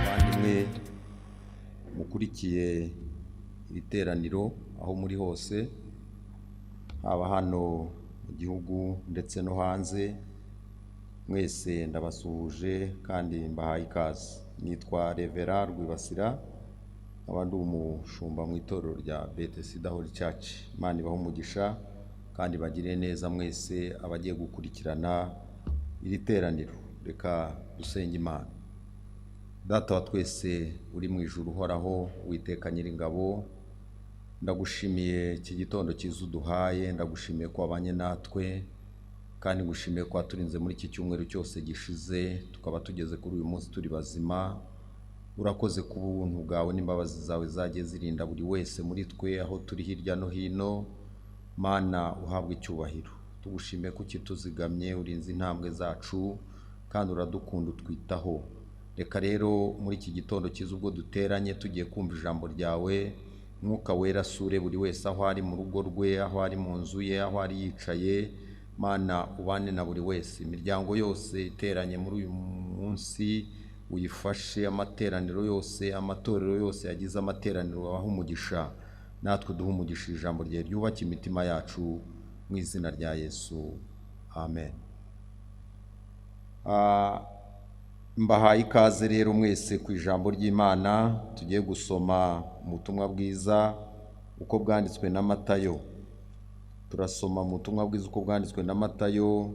Abandi mukurikiye ibiteraniro aho muri hose, haba hano mu gihugu ndetse no hanze, mwese ndabasuhuje kandi mbahaye ikaze. Nitwa Rev.Pastor RWIBASIRA, abandi umushumba mu itorero rya Bethesda Holy Church. Imana ibahe umugisha kandi bagire neza mwese abagiye gukurikirana iri teraniro. Reka dusenge Imana. Data wa twese uri mu ijuru uhoraho, Uwiteka Nyiringabo, ndagushimiye iki gitondo cyiza uduhaye, ndagushimiye ko wabanye natwe kandi ngushimiye ko waturinze muri iki cyumweru cyose gishize, tukaba tugeze kuri uyu munsi turi bazima. Urakoze ku buntu bwawe n'imbabazi zawe zagiye zirinda buri wese muri twe aho turi hirya no hino. Mana uhabwe icyubahiro, tugushimiye ko ukituzigamye, urinze intambwe zacu kandi uradukunda utwitaho. Reka rero muri iki gitondo cyiza ubwo duteranye tugiye kumva ijambo ryawe, Mwuka Wera asure buri wese aho ari mu rugo rwe, aho ari mu nzu ye, aho ari yicaye. Mana ubane na buri wese, imiryango yose iteranye muri uyu munsi uyifashe, amateraniro yose, amatorero yose yagize amateraniro abaho umugisha, natwe duha umugisha ijambo rye ryubake imitima yacu mu izina rya Yesu, amen. Mbahaye ikaze rero mwese ku ijambo ry'Imana. Tugiye gusoma ubutumwa bwiza uko bwanditswe na Matayo. Turasoma mu butumwa bwiza uko bwanditswe na Matayo,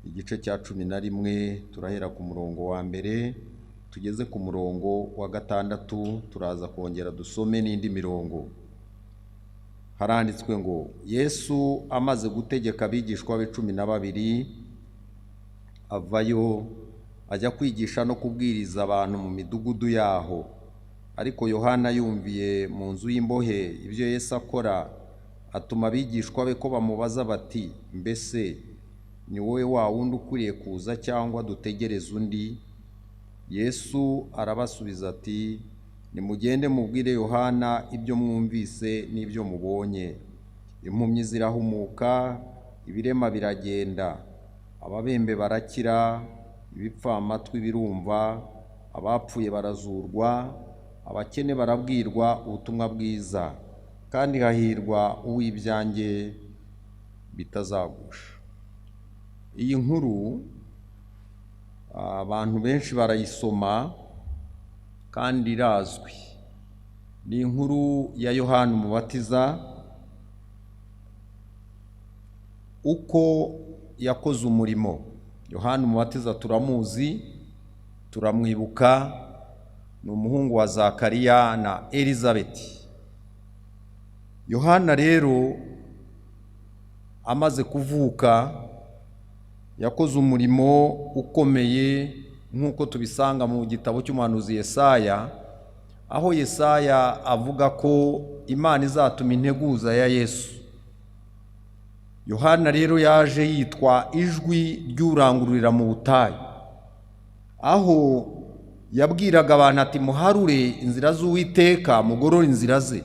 igice cya 11, turahera ku murongo wa mbere tugeze ku murongo wa 6, turaza kongera dusome n'indi mirongo. Haranditswe ngo, Yesu amaze gutegeka abigishwa be 12, avayo ajya kwigisha no kubwiriza abantu mu midugudu yaho. Ariko Yohana yumviye mu nzu y'imbohe ibyo Yesu akora, atuma abigishwa be ko bamubaza bati, mbese ni wowe wa wundi ukwiriye kuza cyangwa dutegereze undi? Yesu arabasubiza ati, nimugende mubwire Yohana ibyo mwumvise n'ibyo mubonye. Impumyi zirahumuka, ibirema biragenda, ababembe barakira, ibipfamatwi birumva, abapfuye barazurwa, abakene barabwirwa ubutumwa bwiza, kandi hahirwa uw'ibyanjye bitazagusha. Iyi nkuru abantu benshi barayisoma kandi irazwi. Ni inkuru ya Yohana Umubatiza, uko yakoze umurimo. Yohana Umubatiza turamuzi, turamwibuka, ni umuhungu wa Zakariya na Elizabeth. Yohana rero amaze kuvuka yakoze umurimo ukomeye nk'uko tubisanga mu gitabo cy'umuhanuzi Yesaya, aho Yesaya avuga ko Imana izatuma integuza ya Yesu. Yohana rero yaje yitwa ijwi ry'urangururira mu butayu, aho yabwiraga abantu ati, muharure inzira z'Uwiteka, mugorore inzira ze.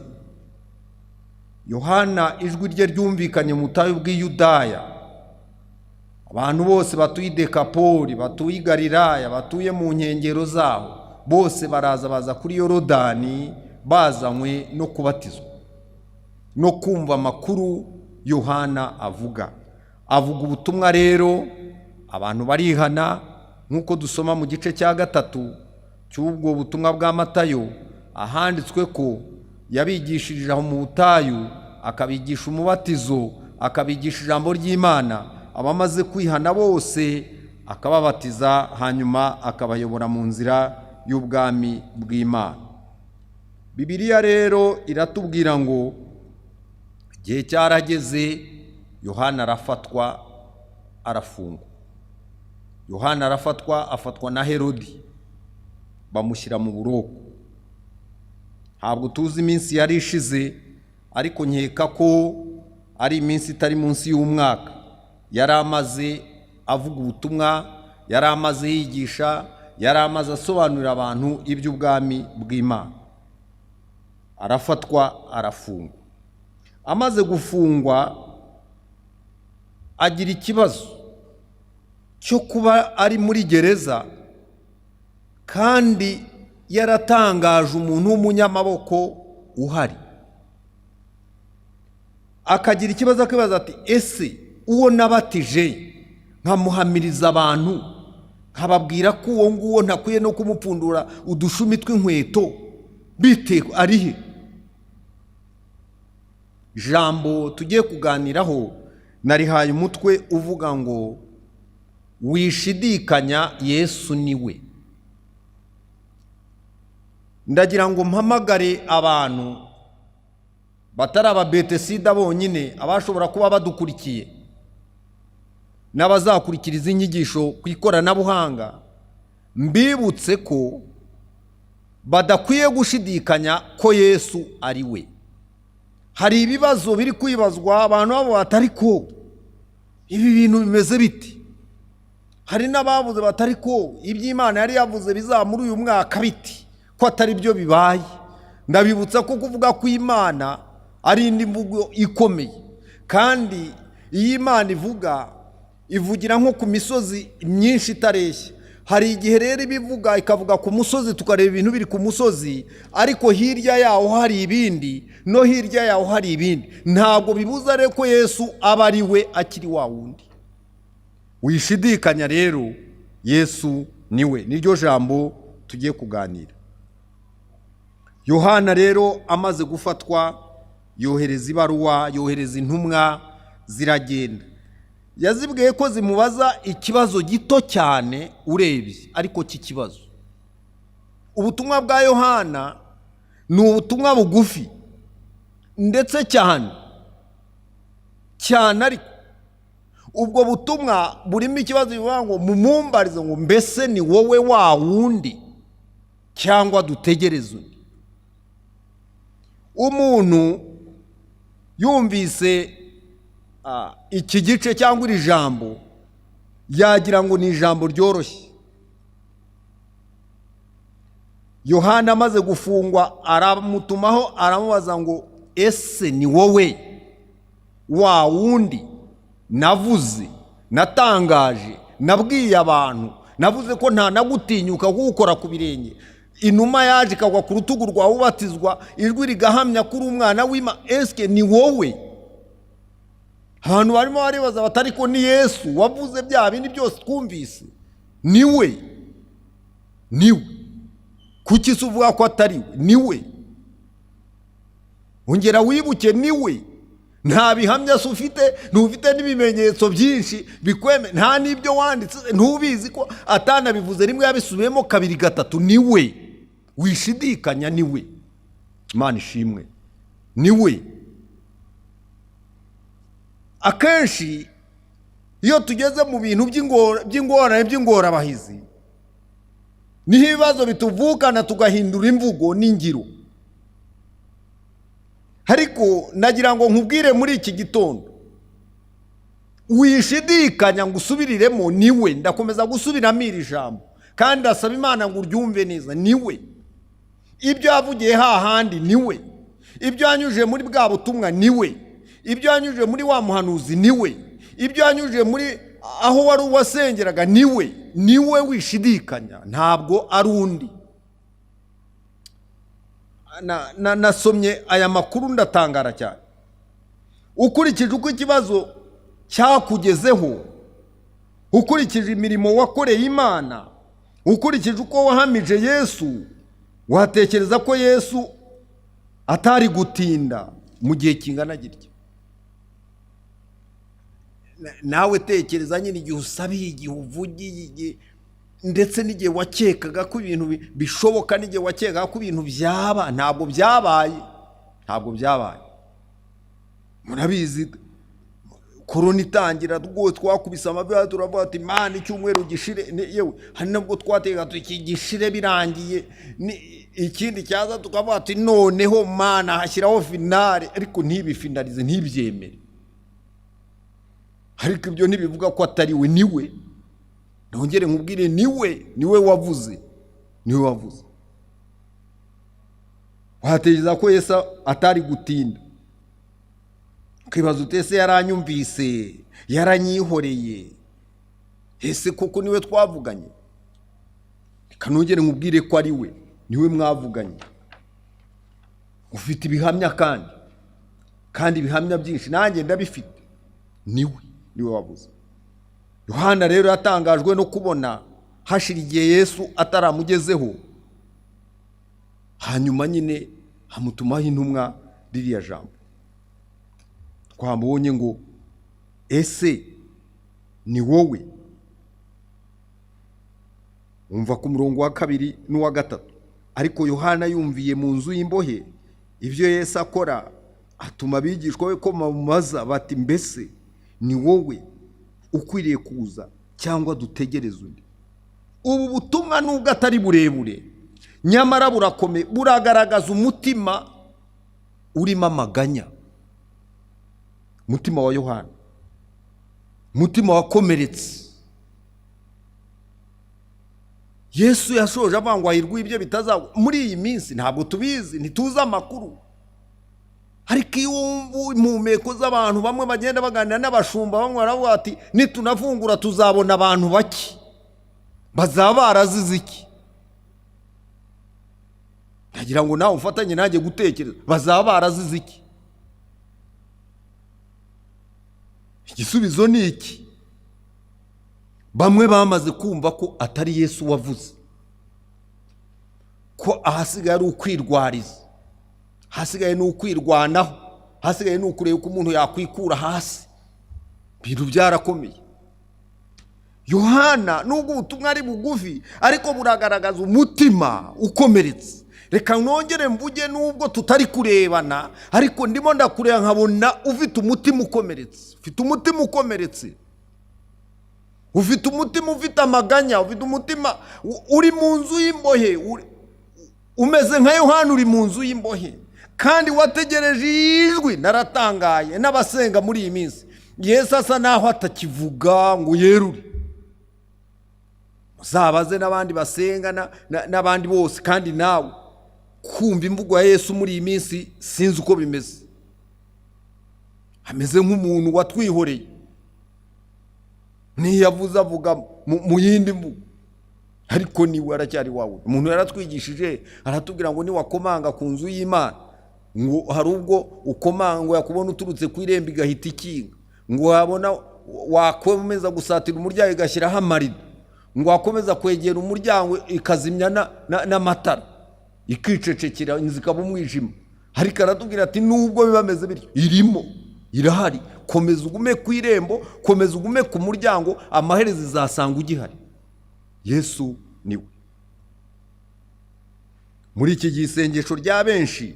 Yohana ijwi rye ryumvikanye mu butayu bw'i Yudaya. Abantu bose batuye Dekapoli, batuye Galilaya, batuye mu nkengero zaho, bose baraza baza kuri Yorodani bazanywe no kubatizwa no kumva amakuru Yohana avuga ubutumwa. Rero abantu barihana, nk'uko dusoma mu gice cya 3 cy'ubwo butumwa bwa Matayo, ahanditswe ko yabigishirije aho mu butayu, akabigisha umubatizo, akabigisha ijambo ry'Imana. Abamaze kwihana bose akababatiza, hanyuma akabayobora mu nzira y'ubwami bw'Imana. Bibiliya rero iratubwira ngo igihe cyarageze, Yohana arafatwa, arafungwa. Yohana arafatwa, afatwa na Herodi, bamushyira mu buroko. Ntabwo tuzi iminsi yari ishize, ariko nkeka ko ari iminsi itari munsi y'umwaka. Yari amaze avuga ubutumwa, yari amaze yigisha, yari amaze asobanurira abantu iby'ubwami bw'Imana. Arafatwa, arafungwa. amaze gufungwa agira ikibazo cyo kuba ari muri gereza kandi yaratangaje umuntu w'umunyamaboko uhari. Akagira ikibazo akibaza ati ese uwo nabatije nkamuhamiriza abantu nkababwira ko uwo nguwo ntakwiye no kumupfundura udushumi tw'inkweto bite arihe? Ijambo tugiye kuganiraho narihaye umutwe uvuga ngo wishidikanya Yesu niwe. Ndagira ngo mpamagare abantu batari ababetesida bonyine, abashobora kuba badukurikiye n'abazakurikiriza inyigisho ku ikoranabuhanga, mbibutse ko badakwiye gushidikanya ko Yesu ari we. Hari ibibazo biri kwibazwa abantu babo batari ko ibi bintu bimeze biti. Hari n'abavuze batari ko iby'Imana yari yavuze bizamuri uyu mwaka biti ko atari byo bibaye. Ndabibutsa ko kuvuga ko Imana ari indi mvugo ikomeye, kandi iyi Imana ivugira nko ku misozi myinshi itareshya. Hari igihe rero ibivuga ikavuga ku musozi tukareba ibintu biri ku musozi, ariko hirya yawo hari ibindi, no hirya yawo hari ibindi. Ntabwo bibuza rero ko Yesu aba ari we akiri wa wundi. Wishidikanya rero Yesu niwe, niryo jambo tugiye kuganira. Yohana rero amaze gufatwa yohereza ibaruwa, yohereza intumwa ziragenda. Yazibwiye ko zimubaza ikibazo gito cyane urebye, ariko cy'ikibazo. Ubutumwa bwa Yohana ni ubutumwa bugufi ndetse cyane ariko ubwo butumwa burimo ikibazo bivuga ngo mumumbarize ngo mbese ni wowe wa wundi cyangwa dutegereze undi. Umuntu yumvise iki gice cyangwa iri jambo yagira ngo ni ijambo ryoroshye. Yohana amaze gufungwa aramutumaho aramubaza ngo ese ni wowe wa wundi navuze, natangaje, nabwiye abantu, navuze ko nta nagutinyuka gukora ku birenge, inuma yaje ikagwa ku rutugu rwawe ubatizwa, ijwi rigahamya kuri umwana w'Imana, eske ni wowe? Abantu barimo baribaza batari ko ni Yesu wavuze bya bindi byose twumvise. Niwe kuki se uvuga ko atari we? Niwe. Ongera wibuke niwe. Nta bihamya se ufite, ntufite n'ibimenyetso byinshi bikweme, nta n'ibyo wanditse, ntubizi ko atanabivuze rimwe yabisubiyemo kabiri gatatu. Niwe. Wishidikanya niwe. Imana ishimwe. Niwe. Akenshi iyo tugeze mu bintu by'ingorane by'ingorabahizi, niho ibibazo bituvukana tugahindura imvugo n'ingiro. Ariko nagira ngo nkubwire muri iki gitondo, wishidikanya ngo usubiriremo niwe. Ndakomeza gusubiramo iri jambo kandi ndasaba Imana ngo uryumve neza. Niwe. Ibyo yavugiye hahandi niwe. Ibyo yanyujije muri bwa butumwa niwe. Ibyo yanyujije muri wa muhanuzi niwe. Ibyo yanyujije muri aho wari wasengeraga niwe. Niwe wishidikanya, ntabwo ari undi. Nasomye aya makuru ndatangara cyane. Ukurikije uko ikibazo cyakugezeho, ukurikije imirimo wakoreye Imana, ukurikije uko wahamije Yesu, watekereza ko Yesu atari gutinda mu gihe kingana gitya. Nawe tekereza nyine igihe usabiye, igihe uvugiye, ndetse n'igihe wakekaga ko ibintu bishoboka, n'igihe wakekaga ko ibintu byaba, ntabwo byabaye. Murabizi korona itangira rwose twakubise amavi turavuga ati Imana icyumweru gishire, yewe hari nabwo twateka iki gishire birangiye, ikindi cyaza tukavuga ati noneho Mana hashyiraho finale, ariko ntibifinalize, ntibyemere. Ariko ibyo ntibivuga ko atari we. Niwe. Ndongere nkubwire niwe wavuze. Watekereza ko Yesu atari gutinda. ukibaza utese yaranyumvise yaranyihoreye ese koko niwe twavuganye kanongere nkubwire ko ari we niwe mwavuganye ufite ibihamya kandi ibihamya byinshi nanjye ndabifite niwe wavuze. Yohana rero yatangajwe no kubona hashira igihe Yesu ataramugezeho, hanyuma nyine hamutumaho intumwa ririya jambo. Twamubonye ngo ese ni wowe? Umva ku murongo wa 2 n'uwa 3. Ariko Yohana yumviye mu nzu y'imbohe ibyo Yesu akora, atuma abigishwa be ko bamubaza bati, mbese ni wowe ukwiriye kuza cyangwa dutegereze undi? Ubu butumwa nubwo atari burebure, nyamara burakomeye, buragaragaza umutima urimo amaganya. Umutima wa Yohana, umutima wakomeretse. Yesu yashoje avangwa hirwa ibyo bitazagwa. Muri iyi minsi ntabwo tubizi, ntituzi amakuru. Ariko iyo impumeko z'abantu bamwe bagenda baganira n'abashumba bamwe baravuga ati nitunafungura tuzabona abantu bake. Bazaba barazize iki? Ndagira ngo nawe ufatanye nanjye gutekereza, bazaba barazize iki? Igisubizo ni iki? Bamwe bamaze kumva ko atari Yesu wavuze, ko ahasigaye ari ukwirwariza, hasigaye ni ukwirwanaho, hasigaye ni ukureba uko umuntu yakwikura hasi. Bintu byarakomeye. Yohana nubwo ubutumwa ari bugufi, ariko buragaragaza umutima ukomeretse. Reka nongere mvuge nubwo tutari kurebana, ariko ndimo ndakureba nkabona ufite umutima ukomeretse. Ufite umutima ukomeretse. Ufite umutima ufite amaganya, ufite umutima uri mu nzu y'imbohe, umeze nka Yohana uri mu nzu y'imbohe. Kandi wategereje ijwi. Naratangaye n'abasenga muri iyi minsi, Yesu asa naho atakivuga ngo yerure. Uzabaze n'abandi basenga n'abandi bose, kandi nawe kumva imvugo ya Yesu muri iyi minsi sinzi uko bimeze. Ameze nk'umuntu watwihoreye, niyavuze avuga mu yindi mvugo, ariko niwe aracyari wawe. Umuntu yaratwigishije aratubwira ngo niwakomanga ku nzu y'Imana, ngo hari ubwo ukomanga yakubona uturutse ku irembo igahita ikinga, ngo wabona wakomeza gusatira umuryango igashyiraho amarido, ngo wakomeza kwegera umuryango ikazimya n'amatara, ikicecekera inzu ikaba umwijima. Ariko aratubwira ati nubwo bibameze bityo, irimo, irahari. Komeza ugume ku irembo, komeza ugume ku muryango, amaherezo izasanga ugihari. Yesu niwe. Muri iki gisengesho rya benshi,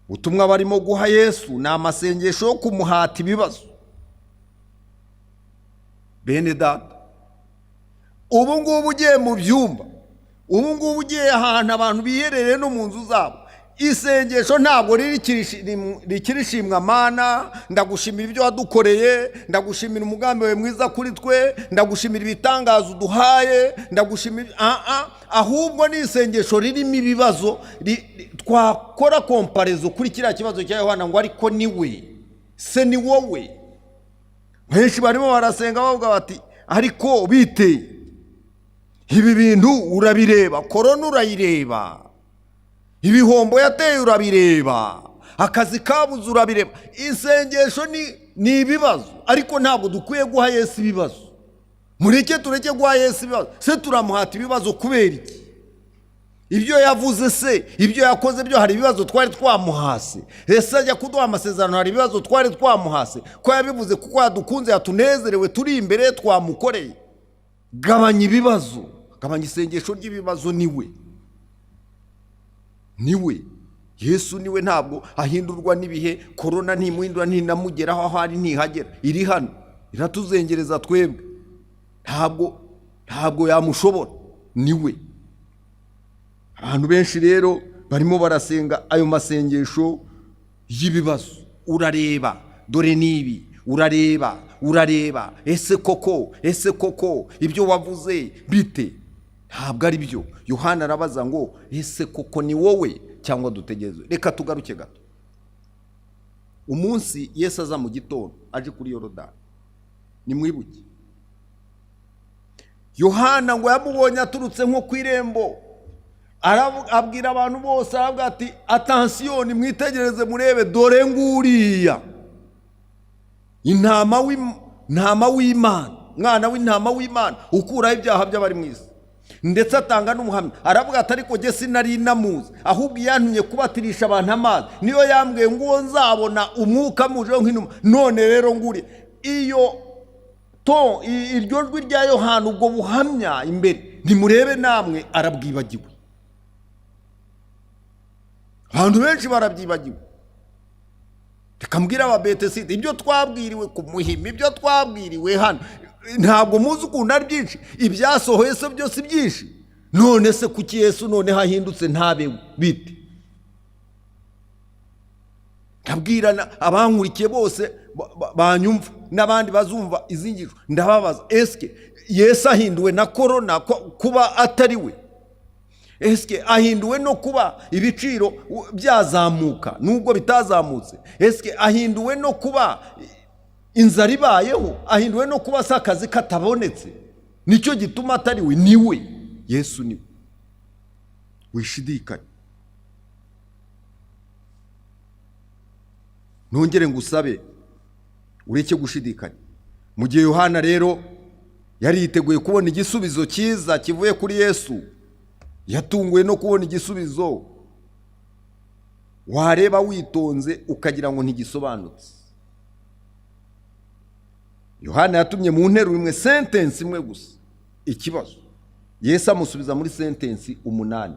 ubutumwa barimo guha Yesu ni amasengesho yo kumuhata ibibazo. Bene data, ubu ngubu ugiye mu byumba, ubu ngubu ugiye ahantu abantu biherereye no mu nzu zabo, isengesho ntabwo rikirishimwa Mana, ndagushimira ibyo wadukoreye, ndagushimira umugambi wawe mwiza kuri twe, ndagushimira ibitangazo uduhaye, ndagushimira ahubwo ni isengesho ririmo ibibazo. Twakora komparezo kuri kiriya kibazo cya Yohana ngo ariko niwe, se ni wowe. Benshi barimo barasenga bavuga bati ariko bite ibi bintu urabireba, korona urayireba, ibihombo yateye urabireba, akazi kabuze urabireba. Isengesho ni ibibazo, ariko ntabwo dukwiye guha Yesu ibibazo. Mureke tureke guha Yesu ibibazo. Se turamuhata ibibazo kubera iki? Ibyo yavuze se, ibyo yakoze byo hari ibibazo twari twamuhase. Ese ajya kuduha amasezerano hari ibibazo twari twamuhase. Ko yabivuze kuko yadukunze, yatunezerewe, turi imbere twamukoreye. Gabanya ibibazo, gabanya isengesho ry'ibibazo. Niwe Yesu, niwe. Ntabwo ahindurwa n'ibihe. Korona ntimuhindura, ntinamugeraho, aho ari ntihagera. Iri hano iratuzengereza twebwe, ntabwo yamushobora. Niwe. Abantu benshi rero barimo barasenga ayo masengesho y'ibibazo. Urareba, dore nibi, urareba, ese koko ibyo wavuze bite? Ntabwo ari byo. Yohana arabaza ngo ese koko ni wowe cyangwa dutegereze? Reka tugaruke gato. umunsi Yesu aza mu gitondo aje kuri Yorodani, ni mwibuke Yohana ngo yamubonye aturutse nko ku irembo, abwira abantu bose, aravuga ati attention, mwitegereze murebe, dore nguriya intama w'Imana, mwana w'intama w'Imana ukuraho ibyaha by'abari mu isi. Ndetse atanga n'umuhamya, aravuga ati ariko jye sinari namuzi, ahubwo yantumye kubatirisha abantu amazi, niyo yambwiye ngo uwo nzabona umwuka mujeho nk'inuma. None rero nguri iryo jwi rya Yohana, ubwo buhamya imbere, ntimurebe namwe arabwibagiwe. Abantu benshi barabyibagiwe. Reka mbwira ababeteside, ibyo twabwiriwe ku Muhima, ibyo twabwiriwe hano, ntabwo muzi ukuntu ari byinshi, ibyasohoye se byose byinshi. None se kuki Yesu none hahindutse ntabe bite? Ndabwirana abankurikiye bose banyumva n'abandi bazumva izingiro, ndababaza, eske Yesu ahinduwe na korona kuba atari we? Eske ahinduwe no kuba ibiciro byazamuka nubwo bitazamutse? Eske ahinduwe no kuba inzara ibayeho? Ahinduwe no kuba sakazi katabonetse? Nicyo gituma atari we? Niwe Yesu, niwe. Wishidikanya. Nongere ngusabe ureke gushidikanya. Mu gihe Yohana rero yari yiteguye kubona igisubizo cyiza kivuye kuri Yesu, yatunguwe no kubona igisubizo wareba witonze ukagira ngo ntigisobanutse. Yohana yatumye mu nteruro imwe, sentence imwe gusa, ikibazo. Yesu amusubiza muri sentence 8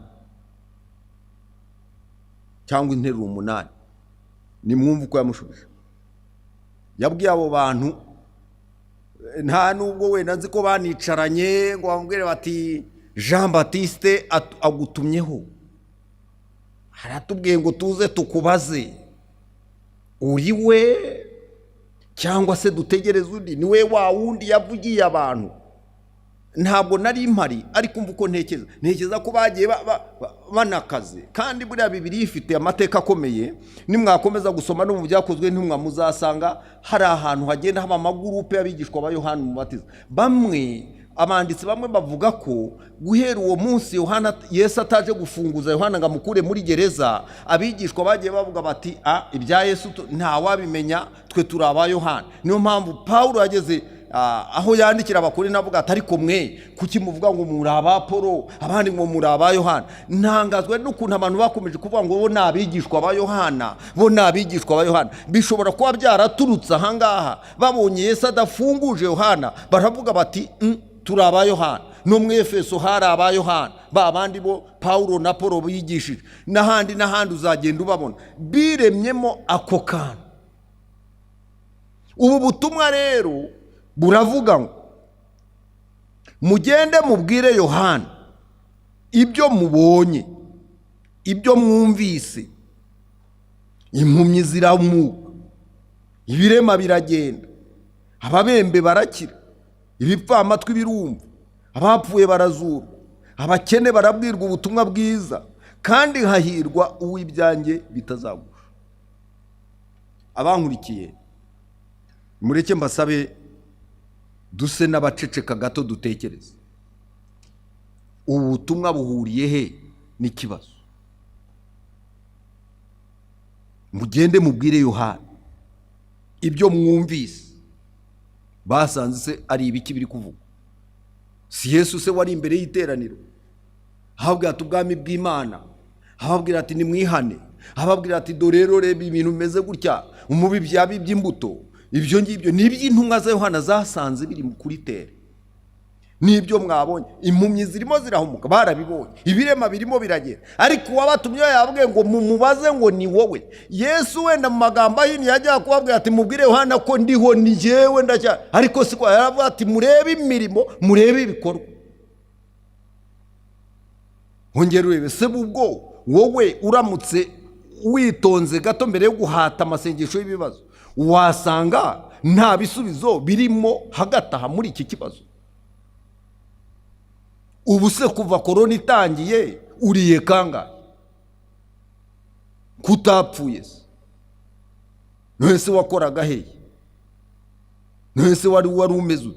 cyangwa interuro 8. Nimwumva uko yamushubije. Yabwiye abo bantu, nta nubwo wenda nzi ko banicaranye ngo bamubwire bati Jean Baptiste agutumyeho, haratubwiye ngo tuze tukubaze uri we cyangwa se dutegereze undi, niwe wa wundi yavugiye abantu. Ntabwo nari mpari, ariko umva uko ntekereza ko bagiye banakaze. Kandi buriya Bibiliya ifite amateka akomeye, nimwakomeza gusoma no mu byakozwe ntumwa muzasanga hari ahantu hagenda haba amagurupe y'abigishwa ba Yohana Umubatiza. Abanditsi bamwe bavuga ko guhera uwo munsi Yesu ataje gufunguza Yohana ngo amukure muri gereza, abigishwa bagiye bavuga bati ibya Yesu nta wabimenya, twe turi aba Yohana. Niyo mpamvu Paulo yageze aho yandikira abakuru navuga ati ariko mwe kuki muvuga ngo muri aba Apolo, abandi ngo muri aba Yohana? Ntangazwe n'ukuntu abantu bakomeje kuvuga ngo bo nabigishwa ba Yohana, bo nabigishwa ba Yohana. Bishobora kuba byaraturutse ahangaha, babonye Yesu adafunguje Yohana, baravuga bati turi aba Yohana. No mu Efeso hari aba Yohana, ba bandi bo Paulo na Apolo bigishije, n'ahandi uzagenda ubabona biremyemo ako kantu. Ubu butumwa rero buravuga ngo mugende mubwire Yohana ibyo mubonye, ibyo mwumvise, impumyi ziramuka, ibirema biragenda, ababembe barakira, ibipfamatwi birumva, abapfuye barazurwa, abakene barabwirwa ubutumwa bwiza, kandi hahirwa uw'ibyanjye bitazagusha. Abankurikiye mureke mbasabe duse n'abaceceka gato dutekereze. Ubu butumwa buhuriye he n'ikibazo? Mugende mubwire Yohana ibyo mwumvise, basanze se ari ibiki biri kuvuga? Si Yesu se wari imbere y'iteraniro ahabwira ati ubwami bw'Imana, ahabwira ati nimwihane, ahabwira ati dore rero reba ibintu bimeze gutya, umubi by'imbuto. Ibyo ngibyo n'iby'intumwa za Yohana zasanze biri kuri tere. Nibyo mwabonye, impumyi zirimo zirahumuka, barabibonye, ibirema birimo biragera. Ariko wabatumye yabwiye ngo mumubaze ngo ni wowe. Yesu wenda mu magambo yini yajya kubabwira ati mubwire Yohana ko ndiho ni jewe ndacya, ariko siko yaravuga ati murebe imirimo, murebe ibikorwa. Hongera urebe se ubwo wowe uramutse witonze gato mbere yo guhata amasengesho y'ibibazo, wasanga nta bisubizo birimo hagataha muri iki kibazo. Ubu se kuva korona itangiye uriye kangahe? Kutapfuye se? Nese wakoraga hehe? Nese wari umeze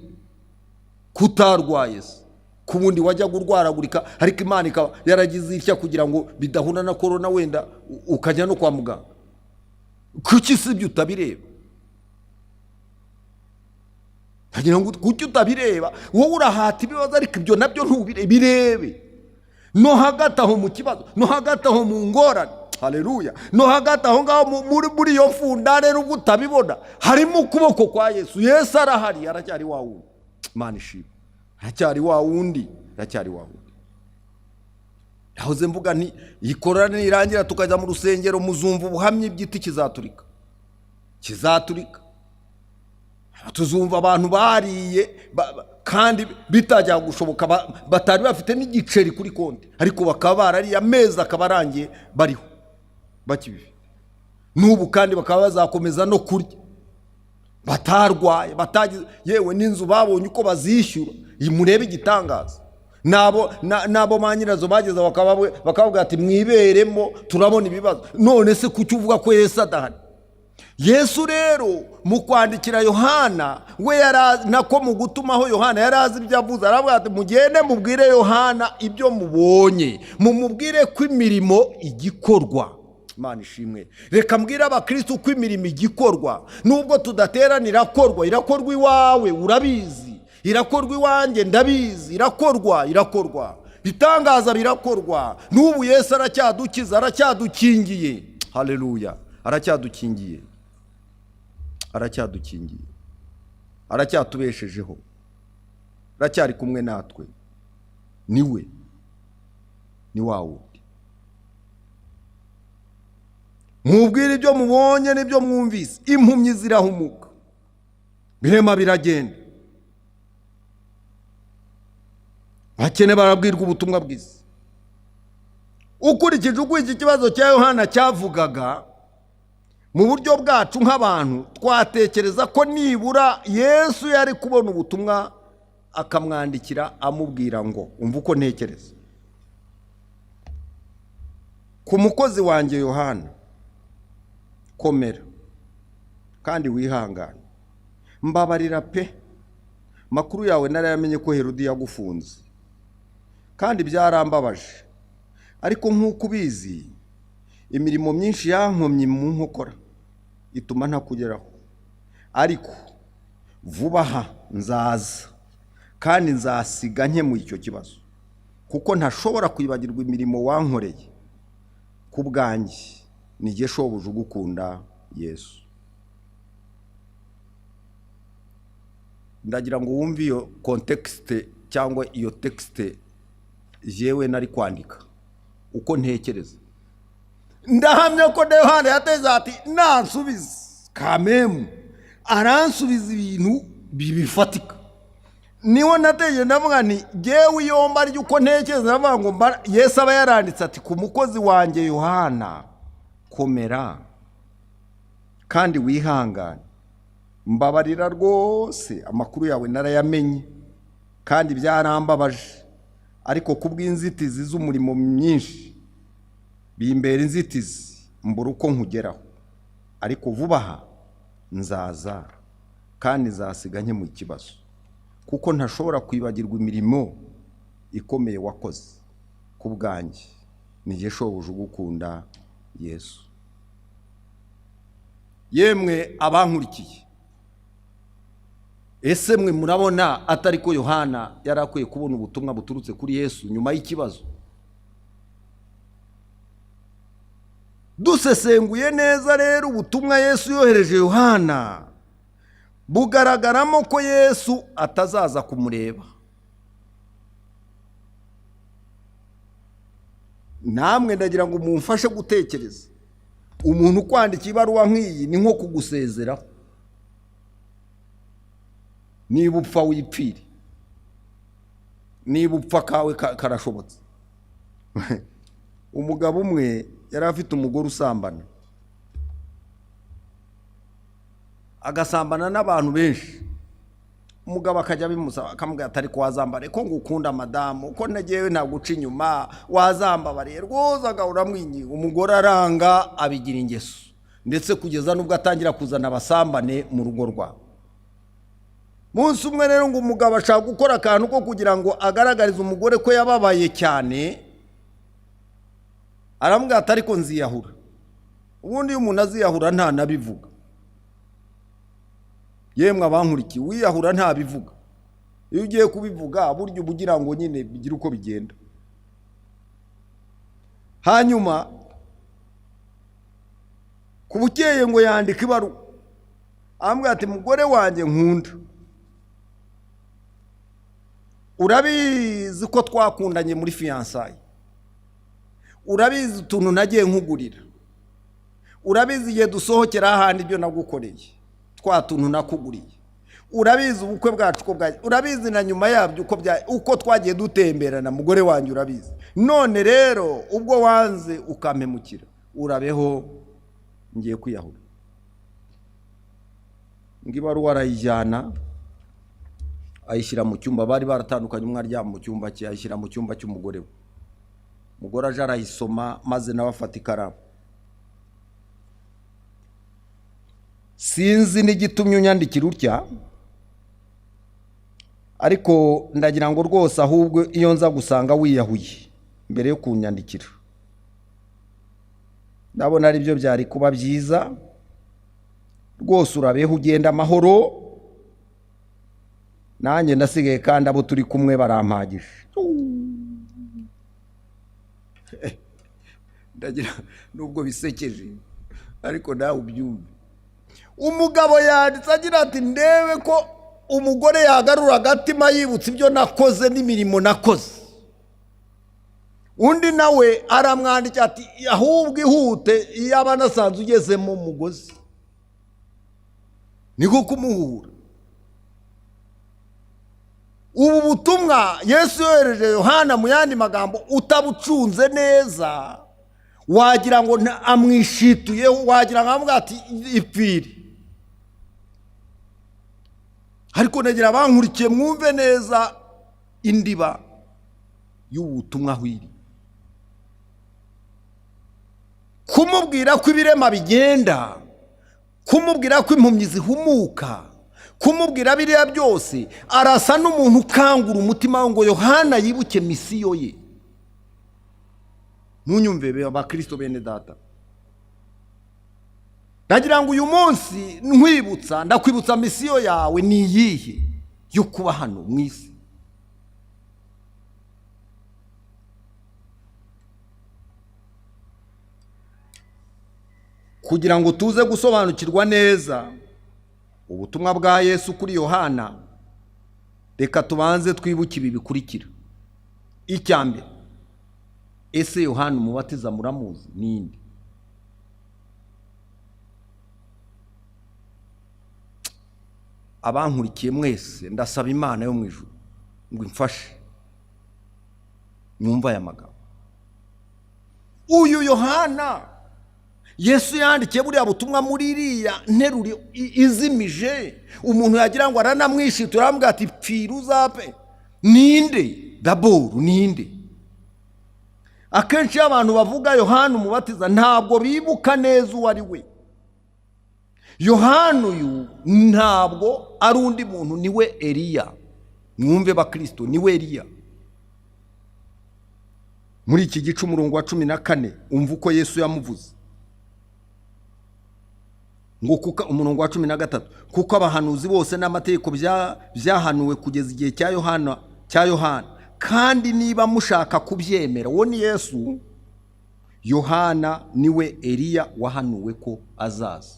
kutarwaye se? Kubundi wajya gurwaragurika ariko Imana ikaba yaragize itya kugira ngo bidahuna na corona wenda ukajya no kwa muganga. Kuki sibyo utabireba? Hagira ngo kuki utabireba? Wowe urahata ibibazo ariko ibyo nabyo ntubirebe. No hagati aho mu kibazo, no hagati aho mu ngorane. Haleluya. No hagati aho ngaho muri yo fundare rero utabibona harimo ukuboko kwa Yesu. Yesu arahari, aracyari wa wundi. Imana ishimwe. Aracyari wa wundi. Nahoze mvuga nti ikorana nirangira tukajya mu rusengero muzumva ubuhamya ibyiti kizaturika. Tuzumva abantu bariye kandi bitajya gushoboka batari bafite n'igiceri kuri konti ariko bakaba barariye amezi akabarangiye bariho bakibifi. N'ubu kandi bakaba bazakomeza no kurya batarwaye yewe n'inzu babonye uko bazishyura. Murebe igitangaza. Nabo manyirazo bageza bakavuga ati mwiberemo turabona ibibazo. None se kuki uvuga ko Yesu adahari? Yesu rero mu kwandikira Yohana we nako mu gutumaho Yohana yarazi ibyo avuze. Aravuga ati mugende mubwire Yohana ibyo mubonye, mumubwire ko imirimo igikorwa. Imana ishimwe. Reka mbwira abakristo ko imirimo igikorwa. Nubwo tudateranira irakorwa iwawe urabizi, irakorwa iwanjye ndabizi, irakorwa bitangaza birakorwa. N'ubu Yesu aracyadukiza, aracyadukingiye. Haleluya. Aracyadukingiye, aracyatubeshejeho, aracyari kumwe natwe. Niwe ni wa wundi. Mubwire ibyo mubonye n'ibyo mwumvise. Impumyi zirahumuka, birema biragenda, bakene barabwirwa ubutumwa bwiza. Ukurikije uko iki kibazo cya Yohana cyavugaga, mu buryo bwacu nk'abantu twatekereza ko nibura Yesu yari kubona ubutumwa akamwandikira amubwira ngo umva uko ntekereza ku mukozi wanjye Yohana, komera kandi wihangane, mbabarira pe, makuru yawe narayamenye ko Herodi yagufunze kandi byarambabaje, ariko nk'uko ubizi imirimo myinshi yankomye mu nkokora ituma ntakugeraho, ariko vuba aha nzaza kandi nzasiga nke mu icyo kibazo, kuko ntashobora kwibagirwa imirimo wankoreye ku bwanjye. Nijye shobuja ugukunda Yesu. Ndagira ngo wumve iyo context cyangwa iyo text jewe nari kwandika uko ntekereza. Ndahamya ko Yohana yateze ati nansubize kamemu, aransubiza ibintu bibifatika. Niwo nateye ndavuga nti jewe yomba ari uko ntekereza, ndavuga ngo Yesu aba yaranditse ati ku mukozi wanjye Yohana, komera kandi wihangane, mbabarira rwose, amakuru yawe narayamenye kandi byarambabaje, ariko kubw'inzitizi z'umurimo myinshi bimbera inzitizi mbura uko nkugeraho, ariko vuba aha nzaza kandi nzasiga nke mu kibazo, kuko ntashobora kwibagirwa imirimo ikomeye wakoze ku bwanjye. Nijye shobuja ugukunda Yesu. Yemwe abankurikiye, ese mwe murabona atari ko Yohana yarakwiye kubona ubutumwa buturutse kuri Yesu nyuma y'ikibazo? Dusesenguye neza rero ubutumwa Yesu yohereje Yohana bugaragaramo ko Yesu atazaza kumureba. Namwe ndagira ngo mumfashe gutekereza. Umuntu kwandika ibaruwa nk'iyi ni nko kugusezeraho. Niba upfa wipfire, niba upfa kawe karashobotse. Umugabo umwe yari afite umugore usambana, agasambana n'abantu benshi. Umugabo akajya bimusaba, akamubwira atari ko wazambare ko ngukunda madamu, ko nagiyewe ntaguca inyuma, wazambabariye rwose agahora amwinginga. Umugore aranga abigira ingeso, ndetse kugeza nubwo atangira kuzana abasambane mu rugo rwabo. Munsi umwe rero ngo umugabo ashaka gukora akantu ko kugira ngo agaragarize umugore ko yababaye cyane, aramubwira ati ariko nziyahura. Ubundi iyo umuntu aziyahura nta nabivuga. Yemwe abankurikiye, wiyahura nta bivuga. Iyo ugiye kubivuga buryo ubugira ngo nyine bigira uko bigenda. Hanyuma kubukeye ngo yandika ibaru, ambwira ati mugore wanjye nkunda, urabizi ko twakundanye muri fiançailles, urabizi utuntu nagiye nkugurira, urabizi igihe dusohokera ahandi ibyo nagukoreye, twa tuntu nakuguriye, urabizi ubukwe bwacu ko bwaje, urabizi na nyuma yabyo uko twagiye dutemberana, mugore wanjye urabizi. None rero ubwo wanze ukampemukira, urabeho ngiye kwiyahura. Ngibaruwa arayijyana ayishyira mu cyumba, bari baratandukanye, umwe aryama mu cyumba cye, ayishyira mu cyumba cy'umugore we. Umugore aje arayisoma maze nawe afata ikaramu. Sinzi n'igitumye unyandikira utya, ariko ndagira ngo rwose ahubwo iyo nza gusanga wiyahuye mbere yo kunyandikira, ndabona ari byo byari kuba byiza. Rwose urabeho ugenda amahoro, nanjye ndasigaye kandi abo turi kumwe barampagije. Ndagira nubwo bisekeje ariko nawe ubyumve. Umugabo yanditse agira ati ndebe ko umugore yagarura agatima yibutse ibyo nakoze n'imirimo nakoze. Undi nawe aramwandika ati ahubwo ihute iyaba nasanze ugezemo umugozi, niko kumuhura. Ubu butumwa Yesu yohereje Yohana mu yandi magambo utabucunze neza wagira ngo amwishituye, wagira ngo avuga ati ipfiri. Ariko nagira abankurikiye mwumve neza indiba y'ubutumwa hwiri. Kumubwira ko ibirema bigenda, kumubwira ko impumyi zihumuka, kumubwira biriya byose, arasa n'umuntu ukangura umutima ngo Yohana yibuke misiyo ye. Munyumve abakristo bene data, ndagira ngo uyu munsi nkwibutsa, ndakwibutsa misiyo yawe ni iyihe yo kuba hano mu isi. Kugira ngo tuze gusobanukirwa neza ubutumwa bwa Yesu kuri Yohana, reka tubanze twibuke ibi bikurikira. Icyambere, ese Yohana umubatiza muramuzi ninde? Abankurikiye mwese ndasaba Imana yo mu ijuru ngo imfashe nyumva aya magambo. Uyu Yohana Yesu yandikiye buriya butumwa muri iriya nteruri izimije, umuntu yagira ngo aranamwishitura, aramubwira ati pfira uzape. Ninde? Daboru ninde? Akenshi abantu bavuga Yohana umubatiza ntabwo bibuka neza uwo ari we. Yohana uyu ntabwo ari undi muntu, niwe Eliya. Mwumve bakristo, niwe Eliya. Muri iki gice umurongo wa 14 umva uko Yesu yamuvuze. Ngo kuko umurongo wa 13, kuko abahanuzi bose n'amategeko byahanuwe kugeza igihe cya Yohana, kandi niba mushaka kubyemera, uwo ni Yesu. Yohana niwe Eliya wahanuwe ko azaza.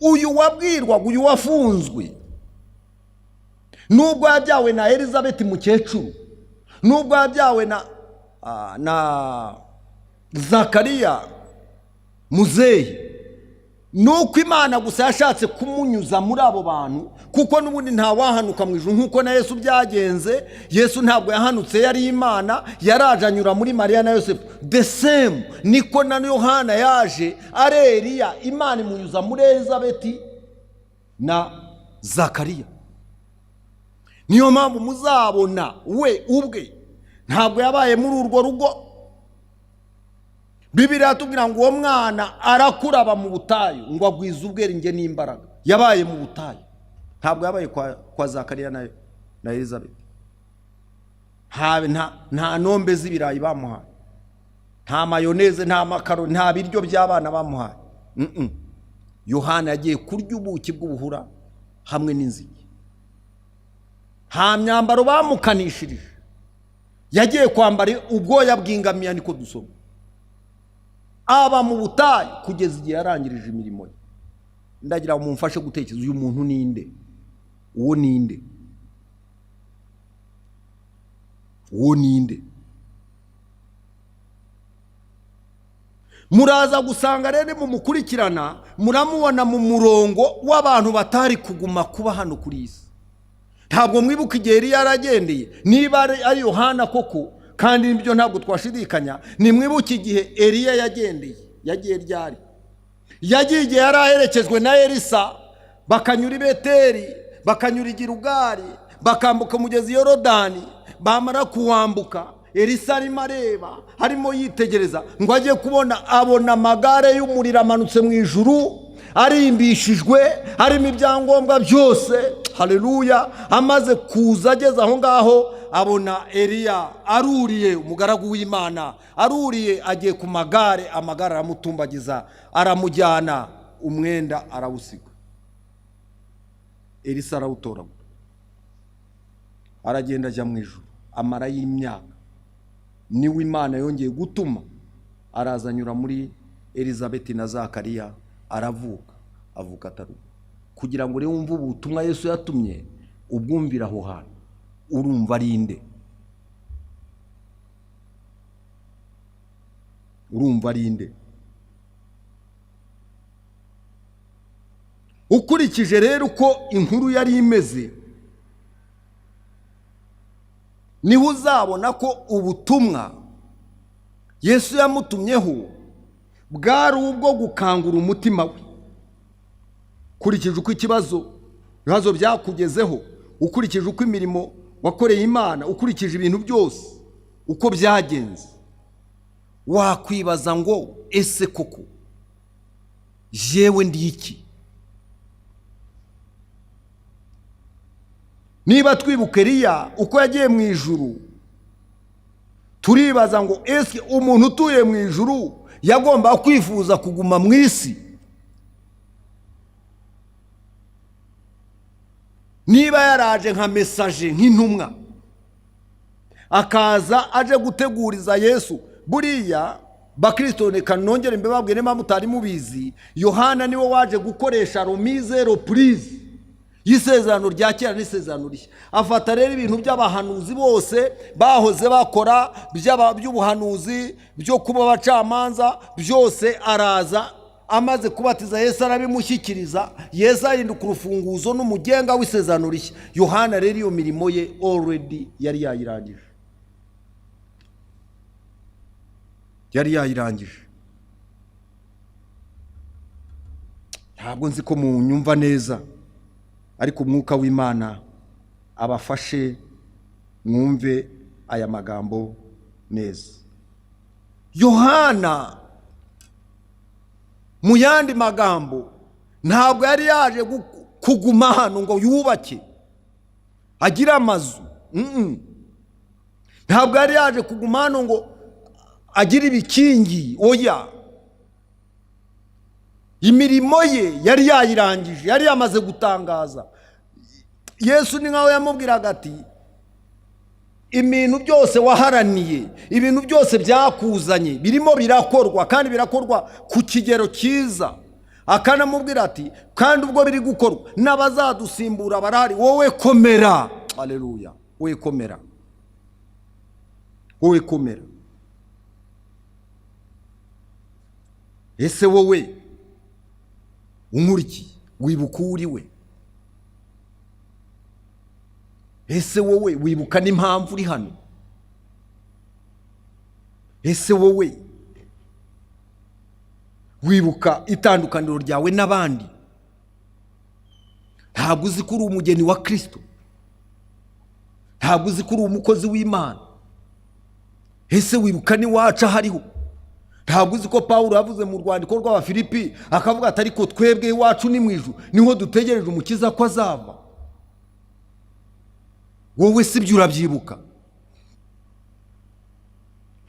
Uyu wabwirwa, uyu wafunzwe, nubwo yabyawe na Elizabeth mukecuru, nubwo yabyawe na Zakariya muzehe, nuko Imana gusa yashatse kumunyuza muri abo bantu, kuko n'ubundi nta wahanuka mu ijuru nkuko na Yesu byagenze. Yesu ntabwo yahanutse yari Imana, yaraje anyura muri Mariya na Yosefu. The same niko na Yohana yaje ari Eliya, Imana imunyuza muri Elizabeth na Zakariya. Niyo mpamvu muzabona we ubwe ntabwo yabaye muri urwo rugo. Bibiliya yatubwira ngo uwo mwana arakuraba mu butayu ngo agwize ubwenge n'imbaraga. Yabaye mu butayu, ntabwo yabaye kwa Zakariya na Elizabeth. Nta nombe z'ibirayi bamuhaye, nta mayoneze, nta makaro, nta biryo by'abana bamuhaye. Yohana yagiye kurya ubuki bw'ubuhura hamwe n'inzige. Nta myambaro bamukanishirije, yagiye kwambara ubwoya bw'ingamiya, niko dusoma. Aba mu butayu kugeza igihe yarangirije imirimo ye. Ndagira ngo mumfashe gutekereza uyu muntu ninde? Uwo ninde? Uwo ninde? Muraza gusanga rero mu mukurikirana muramubona mu murongo w'abantu batari kuguma kuba hano kuri isi. Ntabwo mwibuka igihe yari yaragendeye. Niba ari Yohana koko, kandi ibyo ntabwo twashidikanya, ni mwibuka igihe Eliya yagendeye. Yagiye ryari? Yagiye igihe yaraherekezwe na Elisa, bakanyura i Beteli, bakanyura i Gilugari, bakambuka umugezi Yorodani. Bamara kuwambuka, Elisa arimo areba, harimo yitegereza, ngo agiye kubona abona amagare y'umuriro amanutse mu ijuru, arimbishijwe, harimo ibyangombwa byose. Haleluya! Amaze kuza ageze aho ngaho, abona Eliya aruriye, umugaragu w'Imana aruriye, agiye ku magare, amagare aramutumbagiza, aramujyana, umwenda arawusiga. Elisa arawutoragura, aragenda ajya mu ijuru, amara y'imyaka. Niwe Imana yongeye gutuma, araza anyura muri Elizabeth na Zakariya, aravuka, avuka ataruka. Kugira ngo rero wumve ubutumwa Yesu yatumye, ubwumvira aho hantu, urumva ari inde? Urumva ari inde? Ukurikije rero uko inkuru yari imeze, niho uzabona ko ubutumwa Yesu yamutumyeho bwari ubwo gukangura umutima we. Ukurikije uko ibibazo byakugezeho, ukurikije uko imirimo wakoreye Imana, ukurikije ibintu byose uko byagenze, wakwibaza ngo ese koko jewe ndi iki? Niba twibuka Eliya uko yagiye mu ijuru, turibaza ngo ese umuntu utuye mu ijuru yagomba kwifuza kuguma mu isi? Niba yaraje nka message, nk'intumwa, akaza aje guteguriza Yesu, buriya bakristo reka nongere mbabwire niba mutari mubizi, Yohana niwe waje gukoresha remise reprise y'isezerano rya kera n'isezerano rishya. Afata rero ibintu by'abahanuzi bose bahoze bakora, by'ubuhanuzi, byo kuba abacamanza, byose araza, amaze kubatiza Yesu arabimushyikiriza. Yesu ahinduka urufunguzo n'umugenga w'isezerano rishya. Yohana rero iyo mirimo ye already yari yayirangije. Ntabwo nzi ko munyumva neza, ariko umwuka w'Imana abafashe mwumve aya magambo neza. Yohana mu yandi magambo ntabwo yari yaje kuguma hano ngo yubake agira amazu. Ntabwo yari yaje kuguma hano ngo agira ibikingi. Oya, imirimo ye yari yayirangije, yari yamaze gutangaza. Yesu ni nkaho yamubwiraga ati, ibintu byose waharaniye, ibintu byose byakuzanye birimo birakorwa, kandi birakorwa ku kigero cyiza. Akanamubwira ati, kandi ubwo biri gukorwa n'abazadusimbura barahari, wowe komera. Haleluya! Wowe komera, wowe komera. Ese wowe unkurikiye wibuka uri we? Ese wowe wibuka n'impamvu uri hano? Ese wowe wibuka itandukaniro ryawe n'abandi? Ntabwo uzi ko uri umugeni wa Kristo? Ntabwo uzi ko uri umukozi w'Imana? Ese wibuka ni wacu hariho? Ntabwo uzi ko Pawulo yavuze mu rwandiko rw'Abafilipi akavuga ati ariko twebwe iwacu ni mu ijuru niho dutegereje umukiza ko azava. Wowe sibyo urabyibuka?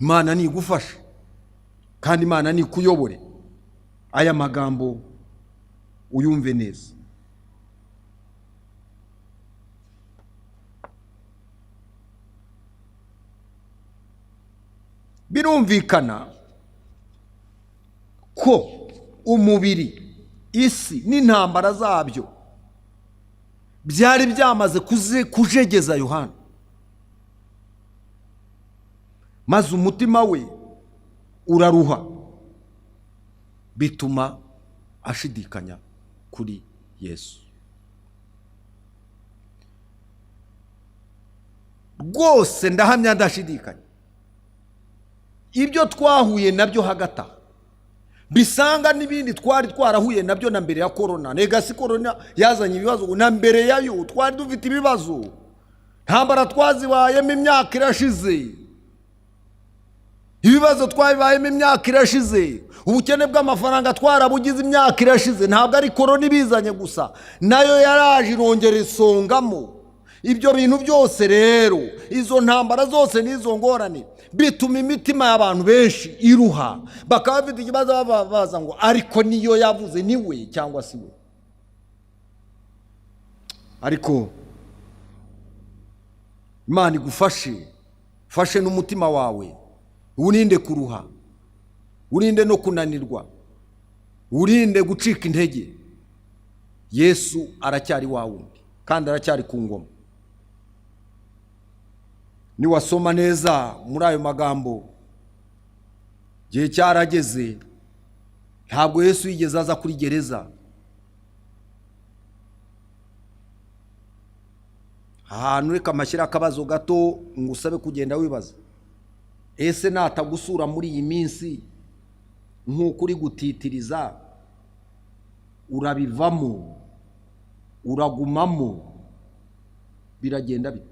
Imana ni igufasha kandi Imana ni kuyobore. Aya magambo uyumve neza. Birumvikana ko umubiri, isi n'intambara zabyo byari byamaze kujegeza Yohana, maze umutima we uraruha bituma ashidikanya kuri Yesu. Rwose ndahamya ndashidikanya ibyo twahuye nabyo hagati aho bisanga n'ibindi twari twarahuye nabyo na mbere ya corona. Negasi corona yazanye ibibazo, na mbere yayo twari dufite ibibazo. Ntambara twazibayemo imyaka irashize, ibibazo twabibayemo imyaka irashize, ubukene bw'amafaranga twarabugize imyaka irashize. Ntabwo ari corona ibizanye gusa, nayo yaraje irongera isongamo. Ibyo bintu byose rero, izo ntambara zose n'izo ngorane bituma imitima y'abantu benshi iruha, bakaba bafite ikibazo babaza ngo ariko niyo yavuze niwe cyangwa si we. Ariko Imana igufashe, fashe n'umutima wawe, urinde kuruha, urinde no kunanirwa, urinde gucika intege. Yesu aracyari wawe kandi aracyari ku ngoma. Niwasoma neza muri ayo magambo, gihe cyarageze, ntabwo Yesu yigeze aza kuri gereza. Ahantu reka mashyira akabazo gato ngusabe kugenda wibaza, ese natagusura muri iyi minsi nk'uko uri gutitiriza, urabivamo, uragumamo, biragenda bite?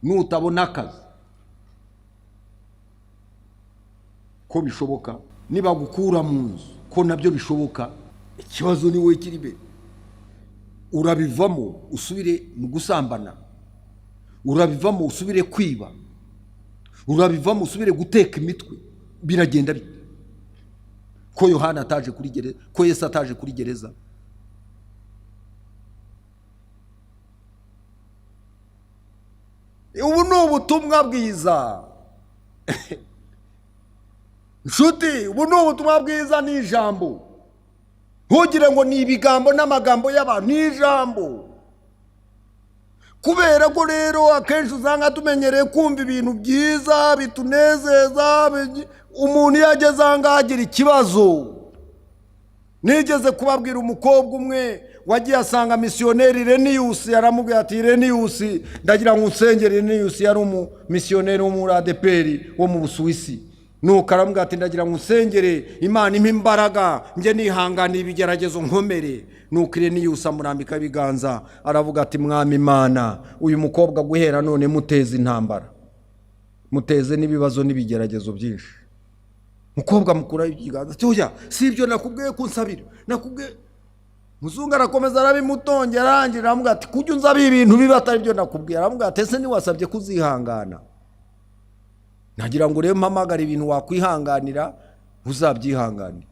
Nutabona akazi ko bishoboka, niba gukura mu nzu ko nabyo bishoboka, ikibazo ni wowe kiri be. Urabivamo usubire mu gusambana, urabivamo usubire kwiba, urabivamo usubire guteka imitwe, biragenda bite? Ko Yohana ataje kuri gereza, ko Yesu ataje kuri gereza? Ubu ni ubutumwa bwiza. Nshuti, ubu ni ubutumwa bwiza, ni ijambo. Ntugire ngo ni ibigambo n'amagambo y'abantu, ni ijambo. Kubera ko rero akenshi usanga tumenyereye kumva ibintu byiza bitunezeza, umuntu yageze ahangaha agira ikibazo. Nigeze kubabwira umukobwa umwe wagiye asanga misiyoneri Reniyusi, yaramubwiye ati Reniyusi, ndagira ngo unsengere. Reniyusi yari umumisiyoneri wo muri ADPR wo mu Busuwisi. Nuko aramubwira ati ndagira ngo unsengere, Imana impa imbaraga nje nihanganiye ibigeragezo nkomere. Nuko Reniyusi amurambika ibiganza aravuga ati Mwami Imana, uyu mukobwa guhera none muteze intambara, muteze n'ibibazo n'ibigeragezo byinshi. Mukobwa mukura ibiganza ati oya, si ibyo nakubwiye kunsabira, nakubwiye. Muzungu arakomeza arabimutongera, arangira aramubwira ati kujya unzaba ibintu biba atari byo nakubwiye. Aramubwira ati ese niwasabye kuzihangana? Nagira ngo rero mpamagara ibintu wakwihanganira uzabyihanganira.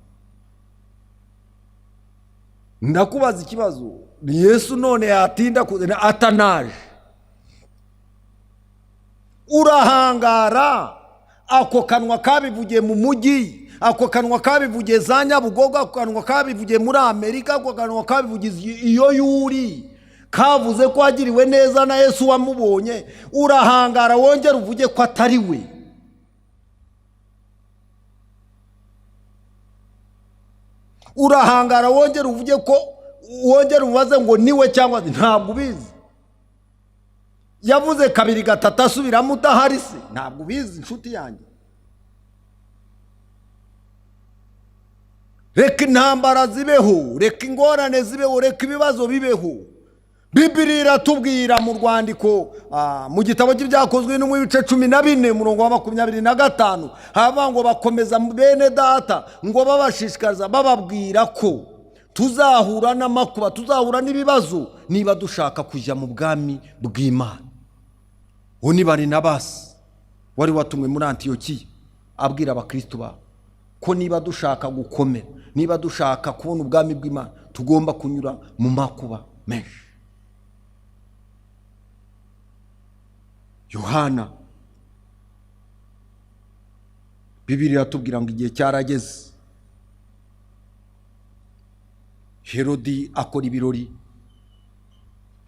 Ndakubaza ikibazo, ni Yesu none yatinda kuzana atanaje? Urahangara? Ako kanwa kabivugiye mu mujyi, ako kanwa kabivugiye za Nyabugogo, ako kanwa kabivugiye muri Amerika, ako kanwa kabivugiye iyo yuri, kavuze ko agiriwe neza na Yesu wamubonye. Urahangara wongera uvuge ko atari we? Urahangara wongera uvuge ko, wongera ubaze ngo niwe cyangwa ntabwo ubizi? Yavuze kabiri gatatu asubiramo udahari se? Ntabwo ubizi inshuti yanjye? Reka intambara zibeho, reka ingorane zibeho, reka ibibazo bibeho, Bibiliya iratubwira mu rwandiko mu gitabo cy'ibyakozwe no mu bice 14 umurongo wa 25 haba ngo bakomeza bene data ngo babashishikaza bababwira ko tuzahura n'amakuba tuzahura n'ibibazo niba dushaka kujya mu bwami bw'Imana. Oni bari nabasi wari watumwe muri Antiyokiya abwira abakristo ba ko niba dushaka gukomera niba dushaka kubona ubwami bw'Imana tugomba kunyura mu makuba menshi. Yohana Bibiliya iratubwira ngo igihe cyarageze Herodi akora ibirori,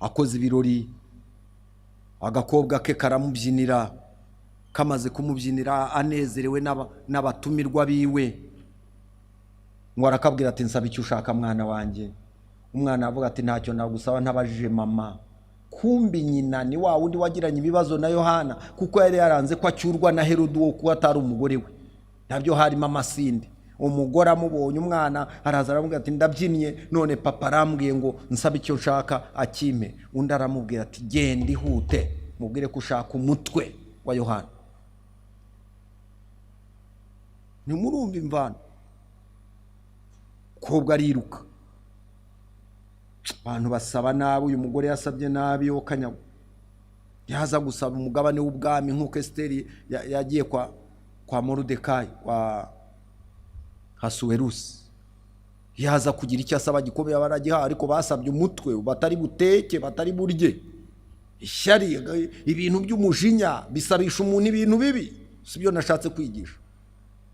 akoze ibirori, agakobwa ke karamubyinira, kamaze kumubyinira anezerewe n'abatumirwa biwe, ngo arakabwira ati nsaba icyo ushaka mwana wanjye. Umwana avuga ati ntacyo nagusaba ntabajije mama. Kumbi nyina ni wa wundi wagiranye ibibazo na Yohana kuko yari yaranze ko acyurwa na Herodi wo kuba atari umugore we. Nabyo harimo amasinde. Umugore amubonye umwana araza aramubwira ati ndabyinnye none papa arambwiye ngo nsaba icyo nshaka akime. Undi aramubwira ati genda ihute mubwire ko ushaka umutwe wa Yohana. Ni murumva imvano. Kobwa ariruka. Abantu basaba nabi, uyu mugore yasabye nabi yo kanyago. Yaza gusaba umugabane w'ubwami nk'uko Esteri yagiye kwa Moridekayi kwa Hasuwerusi. Yaza kugira icyo asaba gikomeye abaragiha ariko basabye umutwe batari buteke batari burye. Ishyari ibintu by'umujinya bisabisha umuntu ibintu bibi. Sibyo nashatse kwigisha.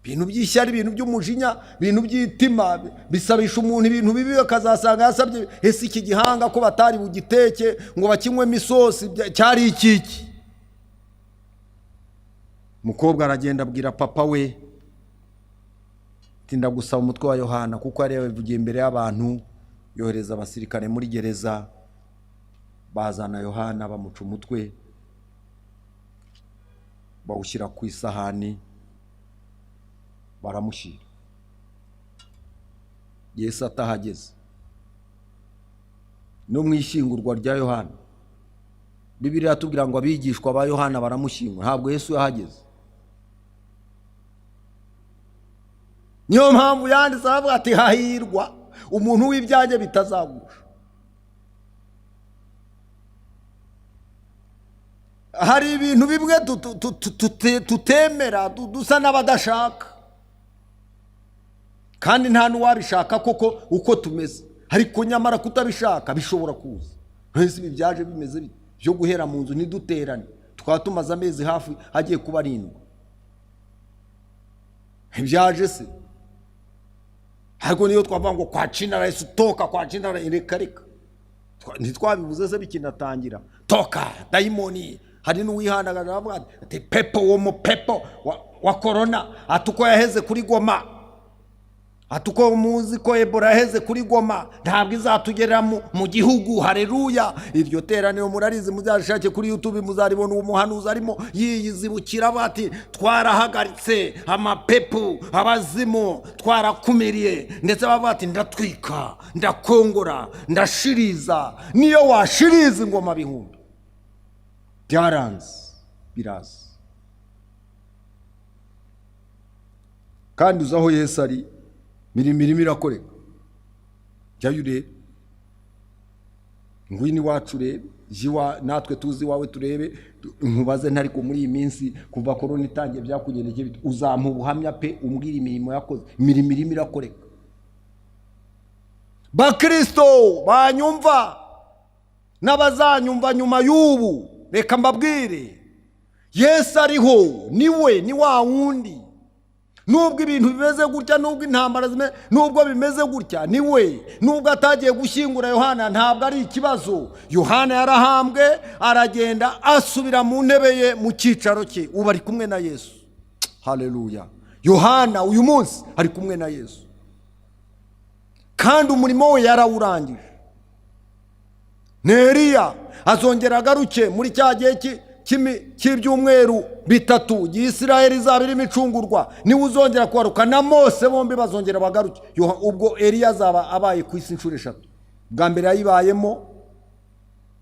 Ibintu by'ishyari ibintu by'umujinya ibintu by'itima bisabisha umuntu ibintu bibi akazasanga yasabye ese iki gihanga ko batari bugiteke ngo bakinywemo isosi cyari ikiki. Mukobwa aragenda abwira papa we tinda gusaba umutwe wa Yohana kuko ari yavugiye imbere y'abantu. Yohereza abasirikare muri gereza bazana Yohana bamuca umutwe bawushyira ku isahani baramushyira. Yesu atahageze no mwishingurwa rya Yohana Bibiliya yatubwira ngo abigishwa ba Yohana baramushyingura, ntabwo Yesu yahageze. Niyo mpamvu yanditse avuga ati hahirwa umuntu w'ibyanjye bitazagusha. Hari ibintu bimwe tutemera dusa n'abadashaka kandi nta n'uwabishaka koko uko tumeze, ariko nyamara kutabishaka bishobora kuza. Ese ibi byaje bimeze byo guhera mu nzu ntiduterane tukaba tumaze amezi hafi hagiye kuba 7. Ibyaje se ariko niyo twavuga ngo kwa Cinara Yesu toka kwa Cinara reka ntitwabivuze se bikinatangira toka daimoni. Hari n'uwihanagara avuga ati pepo wo mu pepo wa corona atuko yaheze kuri Goma, atuko muzi ko Ebola yaheze kuri Goma ntabwo izatugerera mu gihugu. Haleluya. Iryo teraniro murarizi muzashake kuri YouTube muzaribona umuhanuzi arimo yizibukira bati twarahagaritse amapepo abazimu twarakumiriye ndetse bavuga ati ndatwika ndakongora ndashiriza. Niyo washiriza ingoma bihumbi byaranze biraza. Kandi uzaho Yesu ari mirimo irakoreka. Jyayo urebe ngwini wacu urebe jiwa natwe tuzi wawe turebe. Nkubaze ntariko muri iyi minsi kuva korona itangiye byakugendekeye bite uzampa ubuhamya pe umbwira imirimo yakoze. Mirimo irakoreka. Bakristo banyumva n'abazanyumva nyuma y'ubu reka mbabwire Yesu ariho niwe ni wa wundi. Nubwo ibintu bimeze gutya nubwo intambara nubwo bimeze gutya niwe. Nubwo atagiye gushyingura Yohana ntabwo ari ikibazo. Yohana yarahambwe aragenda asubira mu ntebe ye mu cyicaro cye. Ubu ari kumwe na Yesu. Haleluya. Yohana uyu munsi ari kumwe na Yesu kandi umurimo we yarawurangije. Neriya azongera agaruke muri cya gihe cy'ibyumweru 3 y'Isirayeli izabiri imicungurwa. Niwe uzongera kwaruka na Mose bombi bazongera bagaruke. Ubwo Eliya azaba abaye ku isi inshuro 3. Bwa mbere yayibayemo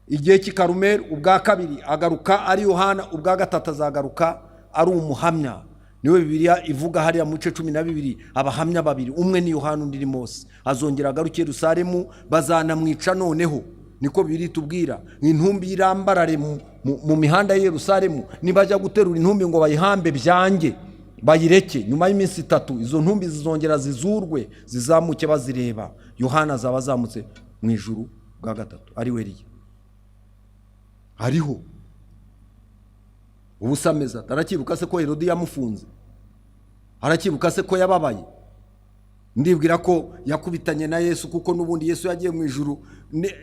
igihe cy'ikarumeli, ubwa kabiri agaruka ari Yohana, ubwa gatatu azagaruka ari umuhamya. Niwe Bibiliya ivuga hariya mu 12 abahamya babiri, umwe ni Yohana undi ni Mose. Azongera agaruke Yerusalemu, bazanamwica noneho. Niko Bibiliya tubwira, intumbi irambarare mu mihanda ya Yerusalemu, nibajya guterura intumbi ngo bayihambe byange bayireke. Nyuma y'iminsi 3 izo ntumbi zizongera zizurwe, zizamuke bazireba. Yohana azaba azamutse mu ijuru bwa gatatu ari we Eliya. Hariho ubusameza, arakibuka se ko Herodi yamufunze, arakibuka se ko yababaye. Ndibwira ko yakubitanye na Yesu, kuko nubundi Yesu yagiye mu ijuru.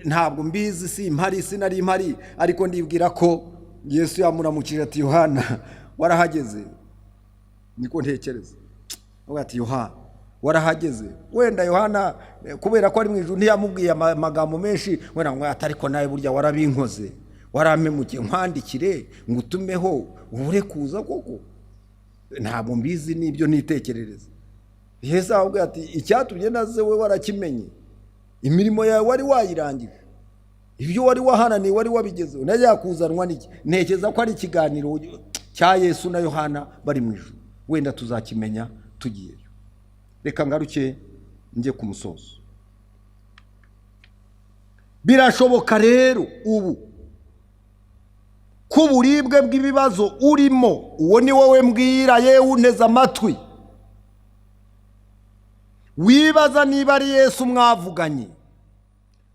Ntabwo mbizi, si impari, sinari impari, ariko ndibwira ko Yesu yamuramukije ati Yohana warahageze. Niko ntekereza, ati Yohana warahageze. Wenda Yohana kubera ko ari mu ijuru ntiyamubwiye amagambo menshi, wenda ngo atariko nawe burya warabinkoze, warampemukiye, nkwandikire ngutumeho ubure kuza koko. Ntabwo mbizi, nibyo nitekerereza. Yesu ahubwo ati icyatumye naze we warakimenye, imirimo yawe wari wayirangije, ibyo wari wahananiye wari wabigezeho, najya kuzanwa n'iki. Ntekereza ko ari ikiganiro cya Yesu na Yohana bari mu ijuru, wenda tuzakimenya tugiyeyo. Reka ngaruke njye ku musozo. Birashoboka rero ubu ko uburibwe bw'ibibazo urimo, uwo ni wowe mbwira, yewe unteze amatwi, wibaza niba ari Yesu mwavuganye.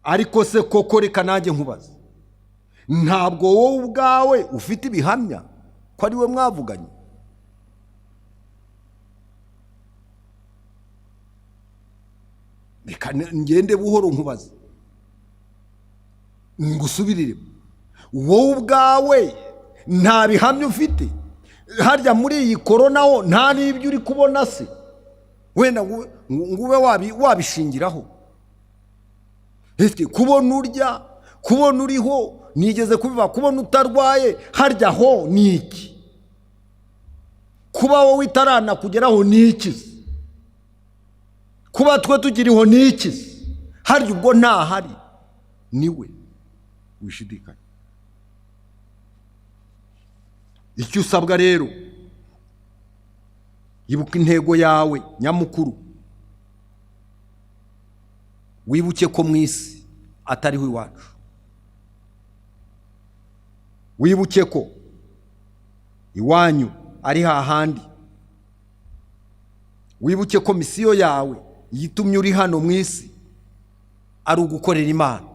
Ariko se koko reka nanjye nkubaza, ntabwo wowe ubwawe ufite ibihamya ko ari we mwavuganye? Reka ngende buhoro nkubaza, ngusubirire. Wowe ubwawe nta bihamya ufite? Harya muri iyi korona ho nta n'ibyo uri kubona se? Wenda ngube wabishingiraho. Ese kubona urya, kubona uriho, nigeze kubiba, kubona utarwaye, harya ho ni iki? Kuba wowe itarana kugeraho ni iki? Kuba twe tukiriho ni iki? Harya ubwo ntahari niwe wishidikanya. Icyo usabwa rero, ibuka intego yawe nyamukuru. Wibuke ko mu isi atariho iwacu. Wibuke ko iwanyu ari hahandi. Wibuke ko misiyo yawe yitumye uri hano mu isi ari ugukorera Imana.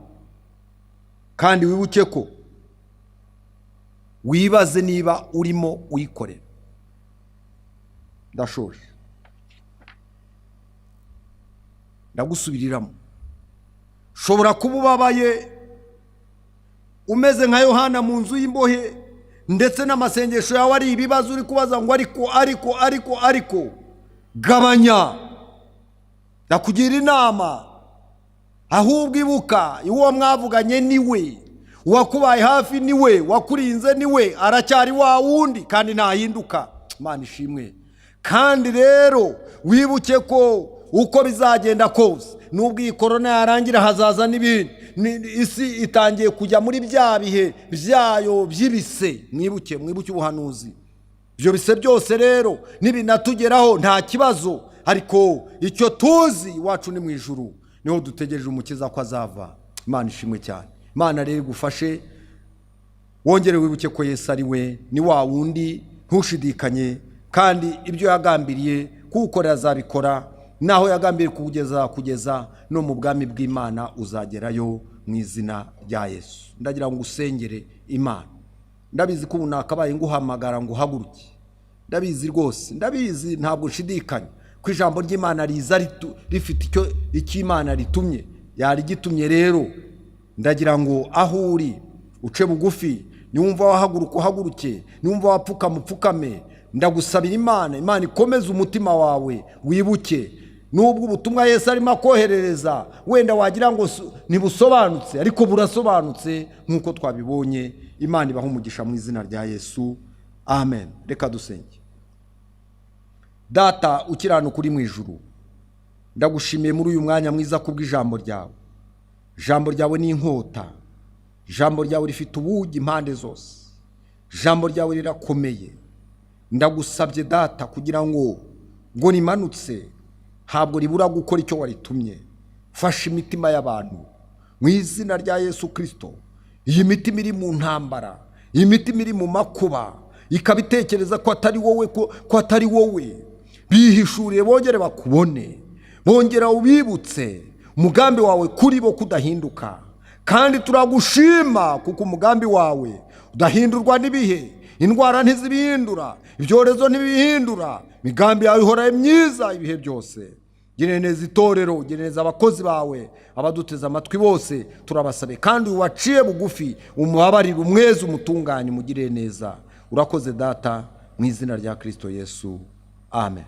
Kandi wibuke ko wibaze niba urimo uyikorera. Ndashoje, ndagusubiriramo. Shobora kuba ubabaye umeze nka Yohana mu nzu y'imbohe, ndetse n'amasengesho yawe ari ibibazo uri kubaza ngo ariko gabanya. Ndakugira inama, ahubwo ibuka uwo mwavuganye niwe, wakubaye hafi niwe, wakurinze niwe, aracyari wa wundi kandi ntahinduka. Imana ishimwe. Kandi rero wibuke ko uko bizagenda kose, nubwo iyi korona yarangira hazaza n'ibindi, isi itangiye kujya muri bya bihe byayo by'ibise. Mwibuke ubuhanuzi. Ibyo bise byose rero nibinatugeraho nta kibazo, ariko icyo tuzi iwacu ni mu ijuru, niho dutegereje umukiza ko azava. Imana ishimwe cyane. Imana rero igufashe, wongere wibuke ko Yesu ari we, ni wa wundi, ntushidikanye. Kandi ibyo yagambiriye kugukorera azabikora, naho yagambiriye kugeza no mu bwami bw'Imana uzagerayo mu izina rya Yesu. Ndagira ngo usengere Imana. Ndabizi ko unakabaye nguhamagara ngo uhaguruke. Ndabizi rwose, ndabizi, ntabwo nshidikanya ko ijambo ry'Imana riza rifite icyo Imana ritumye. Yari gitumye rero, ndagira ngo aho uri uce bugufi, niwumva wahaguruka uhaguruke, niwumva wapfukama upfukame. Ndagusabira Imana ikomeze umutima wawe, wibuke nubwo ubutumwa Yesu arimo akoherereza wenda wagira ngo ntibusobanutse, ariko burasobanutse nk'uko twabibonye. Imana ibaha umugisha mu izina rya Yesu, amen. Reka dusenge. Data ukiranuka uri mu ijuru, ndagushimiye muri uyu mwanya mwiza kubw'ijambo ryawe. Ijambo ryawe ni inkota, ijambo ryawe rifite ubugi impande zose, ijambo ryawe rirakomeye. Ndagusabye data kugira ngo rimanutse ntabwo ribura gukora icyo waritumye. Fasha imitima y'abantu mu izina rya Yesu Kristo. Iyi mitima iri mu ntambara, iyi mitima iri mu makuba, ikabitekereza ko atari wowe, ko atari wowe, bihishuriye bongere bakubone, bongera ubibutse umugambi wawe kuri bo kudahinduka. Kandi turagushima kuko umugambi wawe udahindurwa n'ibihe, indwara ntizibihindura, ibyorezo ntibihindura, imigambi yawe ihora myiza ibihe byose. Gira neza itorero, gira neza abakozi bawe, abaduteze amatwi bose turabasabe, kandi uwaciye bugufi umubabarire, umweze, umutunganye, mugire neza. Urakoze data, mu izina rya Kristo Yesu, amen.